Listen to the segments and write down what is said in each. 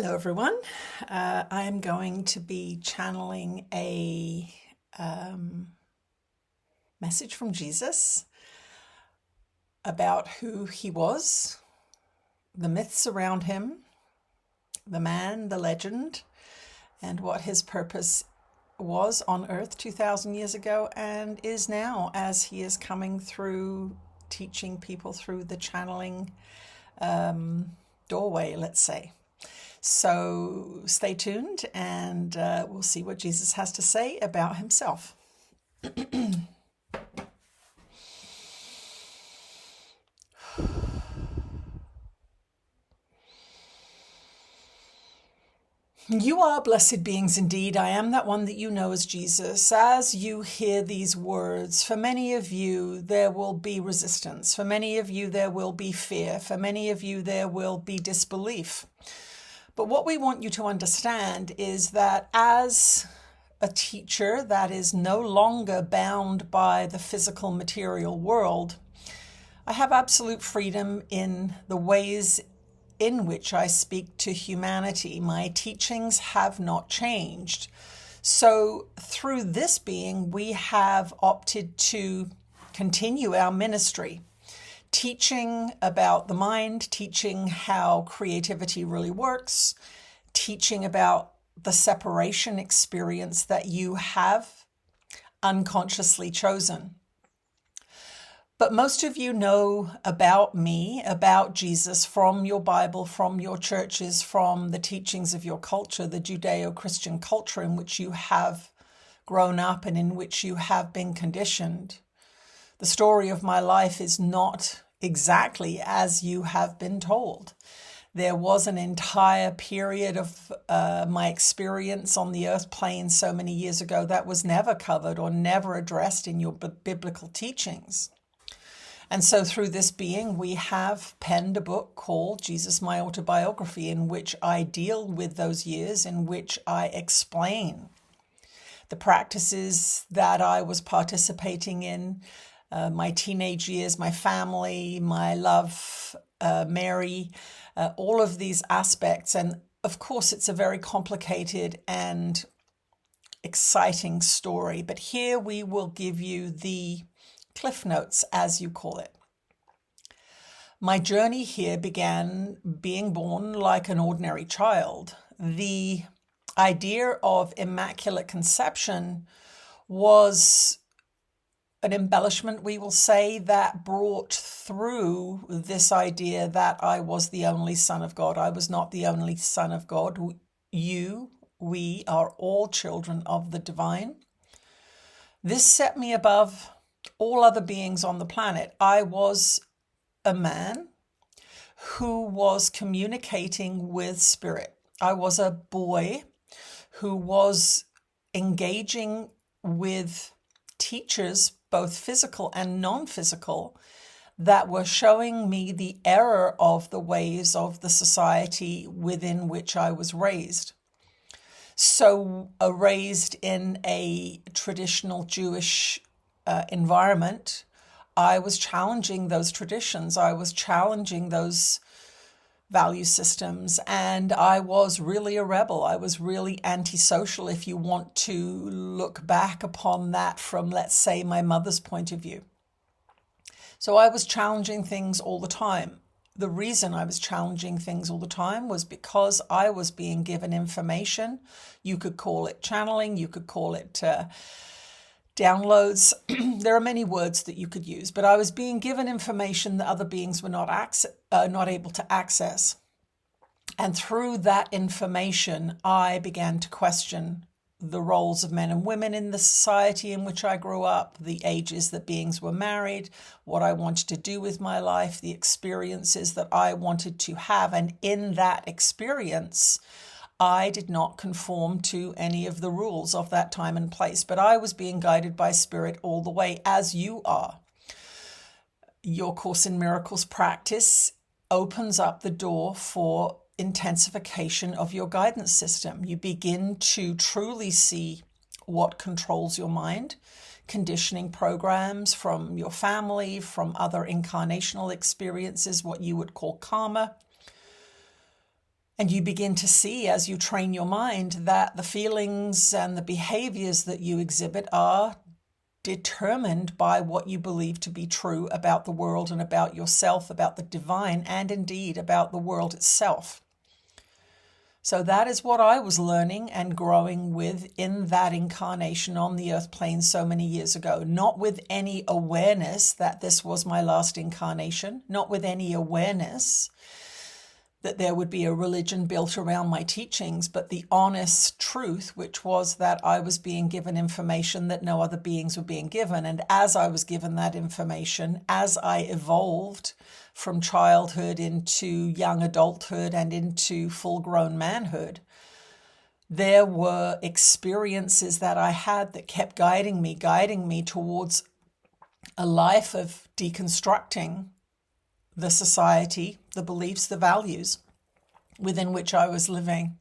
Hello everyone. I am going to be channeling a message from Jesus about who he was, the myths around him, the man, the legend, and what his purpose was on earth 2,000 years ago and is now as he is coming through teaching people through the channeling doorway, let's say. So stay tuned and we'll see what Jesus has to say about himself. You are blessed beings indeed. I am that one that you know as Jesus. As you hear these words, for many of you, there will be resistance. For many of you, there will be fear. For many of you, there will be disbelief. But what we want you to understand is that as a teacher that is no longer bound by the physical material world, I have absolute freedom in the ways in which I speak to humanity. My teachings have not changed. So through this being, we have opted to continue our ministry, teaching about the mind, teaching how creativity really works, teaching about the separation experience that you have unconsciously chosen. But most of you know about me, about Jesus from your Bible, from your churches, from the teachings of your culture, the Judeo-Christian culture in which you have grown up and in which you have been conditioned. The story of my life is not exactly as you have been told. There was an entire period of my experience on the earth plane so many years ago that was never covered or never addressed in your biblical teachings. And so through this being, we have penned a book called Jesus, My Autobiography, in which I deal with those years, in which I explain the practices that I was participating in, my teenage years, my family, my love, Mary, all of these aspects. And of course, it's a very complicated and exciting story. But here we will give you the Cliff Notes, as you call it. My journey here began being born like an ordinary child. The idea of Immaculate Conception was an embellishment, we will say, that brought through this idea that I was the only Son of God. I was not the only Son of God. We are all children of the divine. This set me above all other beings on the planet. I was a man who was communicating with spirit. I was a boy who was engaging with teachers, both physical and non-physical, that were showing me the error of the ways of the society within which I was raised. So raised in a traditional Jewish environment, I was challenging those traditions. I was challenging those value systems, and I was really a rebel. I was really antisocial, if you want to look back upon that from, let's say, my mother's point of view. So I was challenging things all the time. The reason I was challenging things all the time was because I was being given information. You could call it channeling, you could call it downloads. There are many words that you could use, but I was being given information that other beings were not able to access. And through that information, I began to question the roles of men and women in the society in which I grew up, the ages that beings were married, what I wanted to do with my life, the experiences that I wanted to have. And in that experience, I did not conform to any of the rules of that time and place, but I was being guided by spirit all the way, as you are. Your Course in Miracles practice opens up the door for intensification of your guidance system. You begin to truly see what controls your mind, conditioning programs from your family, from other incarnational experiences, what you would call karma. And you begin to see, as you train your mind, that the feelings and the behaviors that you exhibit are determined by what you believe to be true about the world and about yourself, about the divine, and indeed about the world itself. So that is what I was learning and growing with in that incarnation on the earth plane so many years ago. Not with any awareness that this was my last incarnation, not with any awareness that there would be a religion built around my teachings, but the honest truth, which was that I was being given information that no other beings were being given. And as I was given that information, as I evolved from childhood into young adulthood and into full-grown manhood, there were experiences that I had that kept guiding me towards a life of deconstructing the society, the beliefs, the values within which I was living.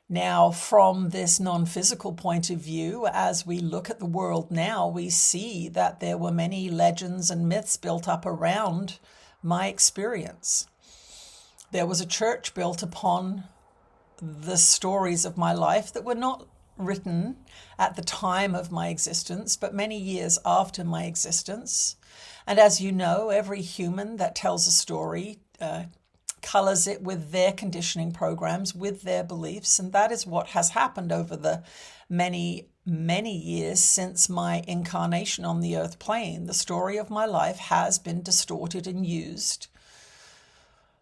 Now, from this non-physical point of view, as we look at the world now, we see that there were many legends and myths built up around my experience. There was a church built upon the stories of my life that were not written at the time of my existence, but many years after my existence. And as you know, every human that tells a story colors it with their conditioning programs, with their beliefs. And that is what has happened over the many, many years since my incarnation on the earth plane. The story of my life has been distorted and used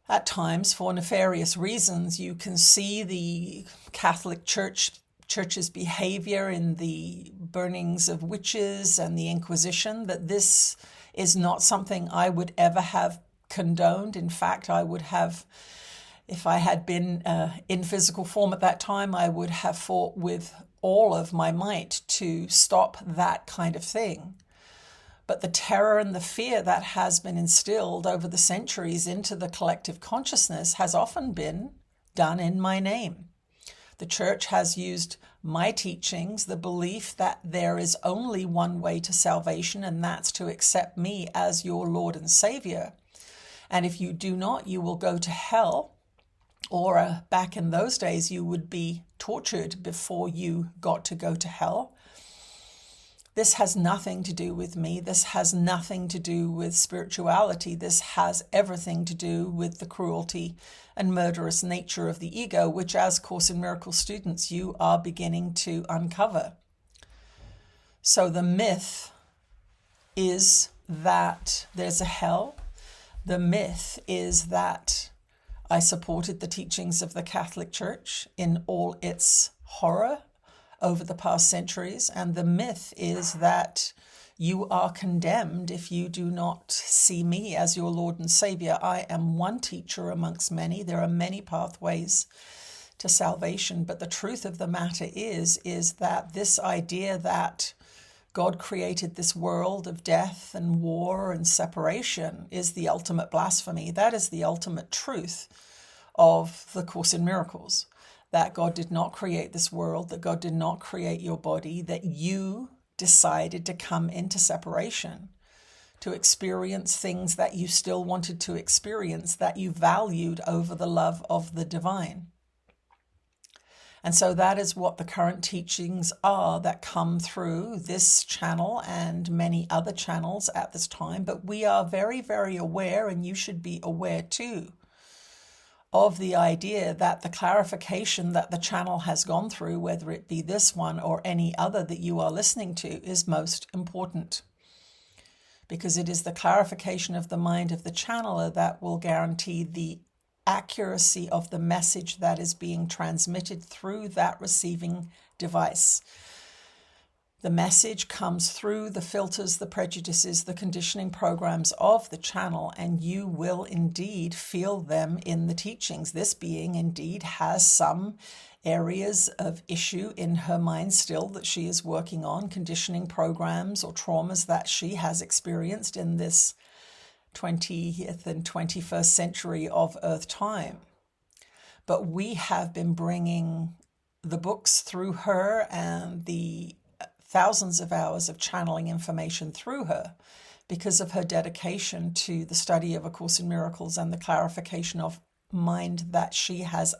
at times for nefarious reasons. You can see the Catholic Church's behavior in the burnings of witches and the Inquisition, that this is not something I would ever have condoned. In fact, I would have, if I had been in physical form at that time, I would have fought with all of my might to stop that kind of thing. But the terror and the fear that has been instilled over the centuries into the collective consciousness has often been done in my name. The church has used my teachings, the belief that there is only one way to salvation, and that's to accept me as your Lord and Savior. And if you do not, you will go to hell, or back in those days, you would be tortured before you got to go to hell. This has nothing to do with me. This has nothing to do with spirituality. This has everything to do with the cruelty and murderous nature of the ego, which as Course in Miracles students, you are beginning to uncover. So the myth is that there's a hell. The myth is that I supported the teachings of the Catholic Church in all its horror over the past centuries. And the myth is that you are condemned if you do not see me as your Lord and Savior. I am one teacher amongst many. There are many pathways to salvation. But the truth of the matter is that this idea that God created this world of death and war and separation is the ultimate blasphemy. That is the ultimate truth of the Course in Miracles. That God did not create this world, that God did not create your body, that you decided to come into separation, to experience things that you still wanted to experience, that you valued over the love of the divine. And so that is what the current teachings are that come through this channel and many other channels at this time. But we are very, very aware, and you should be aware too, of the idea that the clarification that the channel has gone through, whether it be this one or any other that you are listening to, is most important. Because it is the clarification of the mind of the channeler that will guarantee the accuracy of the message that is being transmitted through that receiving device. The message comes through the filters, the prejudices, the conditioning programs of the channel, and you will indeed feel them in the teachings. This being indeed has some areas of issue in her mind still that she is working on, conditioning programs or traumas that she has experienced in this 20th and 21st century of Earth time. But we have been bringing the books through her and the thousands of hours of channeling information through her because of her dedication to the study of A Course in Miracles and the clarification of mind that she has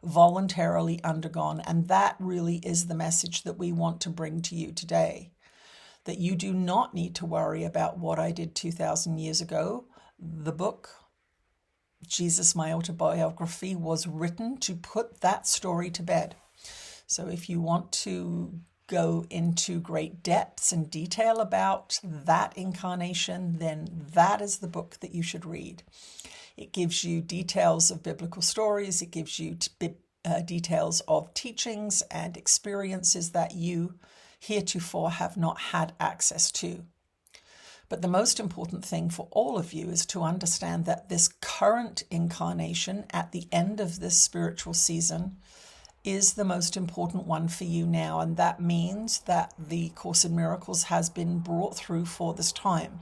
voluntarily undergone. And that really is the message that we want to bring to you today. That you do not need to worry about what I did 2,000 years ago. The book, Jesus, My Autobiography, was written to put that story to bed. So if you want to go into great depths and detail about that incarnation, then that is the book that you should read. It gives you details of biblical stories. It gives you details of teachings and experiences that you heretofore have not had access to. But the most important thing for all of you is to understand that this current incarnation at the end of this spiritual season is the most important one for you now. And that means that the Course in Miracles has been brought through for this time,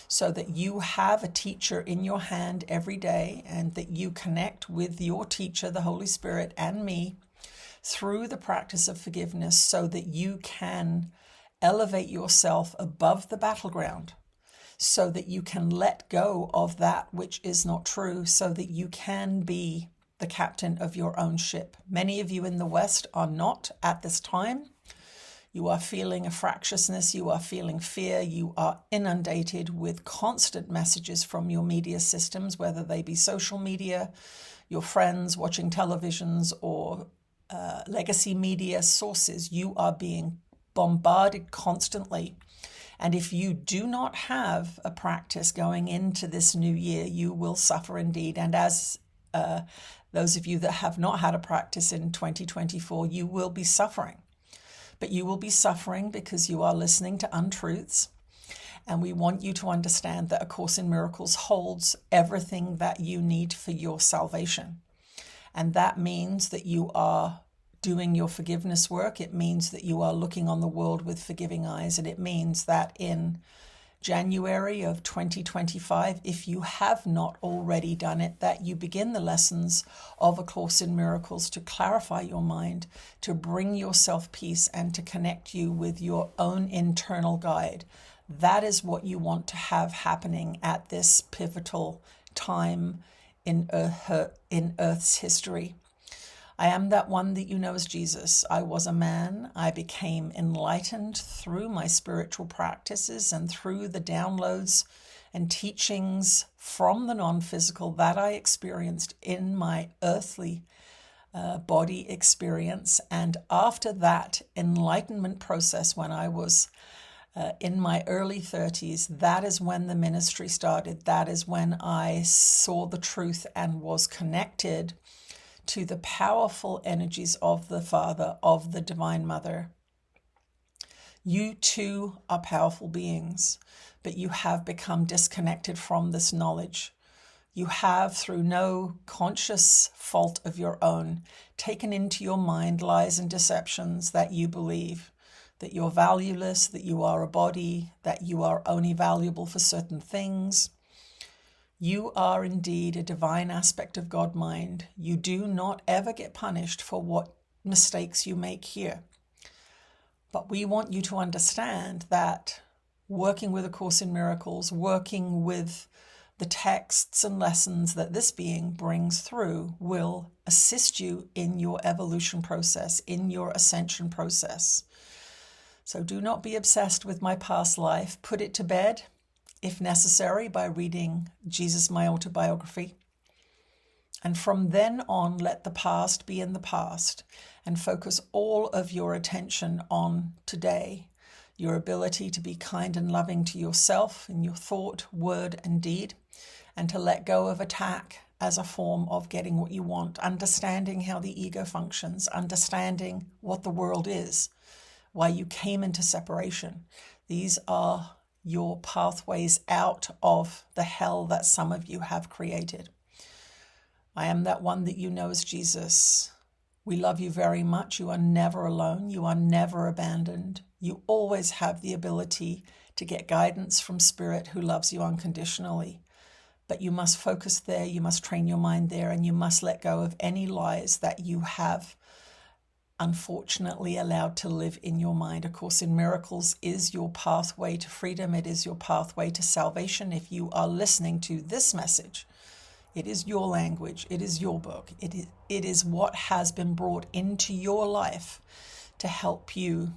so that you have a teacher in your hand every day, and that you connect with your teacher, the Holy Spirit, and me through the practice of forgiveness, so that you can elevate yourself above the battleground, so that you can let go of that which is not true, so that you can be the captain of your own ship. Many of you in the West are not at this time. You are feeling a fractiousness, you are feeling fear, you are inundated with constant messages from your media systems, whether they be social media, your friends watching televisions, or legacy media sources. You are being bombarded constantly. And if you do not have a practice going into this new year, you will suffer indeed. And as those of you that have not had a practice in 2024, you will be suffering. But you will be suffering because you are listening to untruths. And we want you to understand that A Course in Miracles holds everything that you need for your salvation. And that means that you are doing your forgiveness work. It means that you are looking on the world with forgiving eyes. And it means that in January of 2025, if you have not already done it, that you begin the lessons of A Course in Miracles to clarify your mind, to bring yourself peace, and to connect you with your own internal guide. That is what you want to have happening at this pivotal time in Earth's history. I am that one that you know as Jesus. I was a man. I became enlightened through my spiritual practices and through the downloads and teachings from the non-physical that I experienced in my earthly body experience. And after that enlightenment process, when I was in my early 30s, that is when the ministry started. That is when I saw the truth and was connected to the powerful energies of the Father, of the Divine Mother. You too are powerful beings, but you have become disconnected from this knowledge. You have, through no conscious fault of your own, taken into your mind lies and deceptions that you believe, that you're valueless, that you are a body, that you are only valuable for certain things. You are indeed a divine aspect of God mind. You do not ever get punished for what mistakes you make here. But we want you to understand that working with A Course in Miracles, working with the texts and lessons that this being brings through, will assist you in your evolution process, in your ascension process. So do not be obsessed with my past life. Put it to bed, if necessary, by reading Jesus, My Autobiography. And from then on, let the past be in the past and focus all of your attention on today, your ability to be kind and loving to yourself in your thought, word, and deed, and to let go of attack as a form of getting what you want, understanding how the ego functions, understanding what the world is, why you came into separation. These are your pathways out of the hell that some of you have created. I am that one that you know as Jesus. We love you very much. You are never alone. You are never abandoned. You always have the ability to get guidance from Spirit who loves you unconditionally. But you must focus there, you must train your mind there, and you must let go of any lies that you have unfortunately allowed to live in your mind. A Course in Miracles is your pathway to freedom. It is your pathway to salvation. If you are listening to this message It is your language. It is your book. It is what has been brought into your life to help you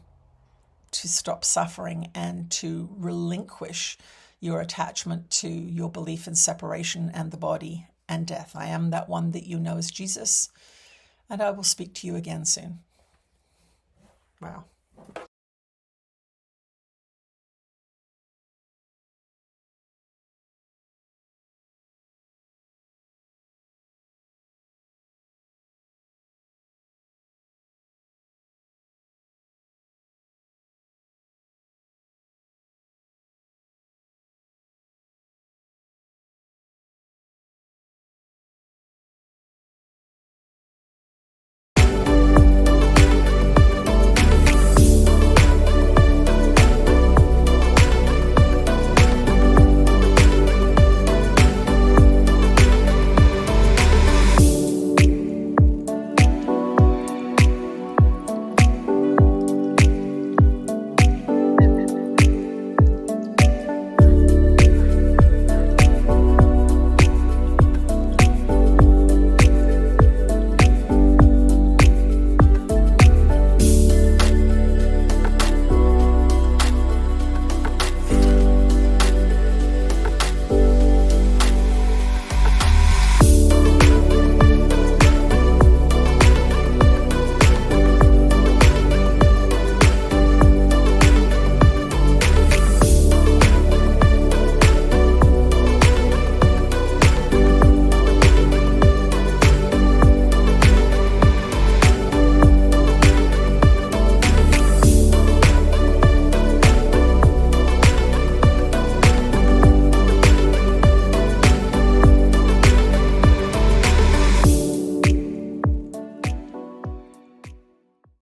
to stop suffering and to relinquish your attachment to your belief in separation and the body and death. I am that one that you know as Jesus, and I will speak to you again soon. Wow.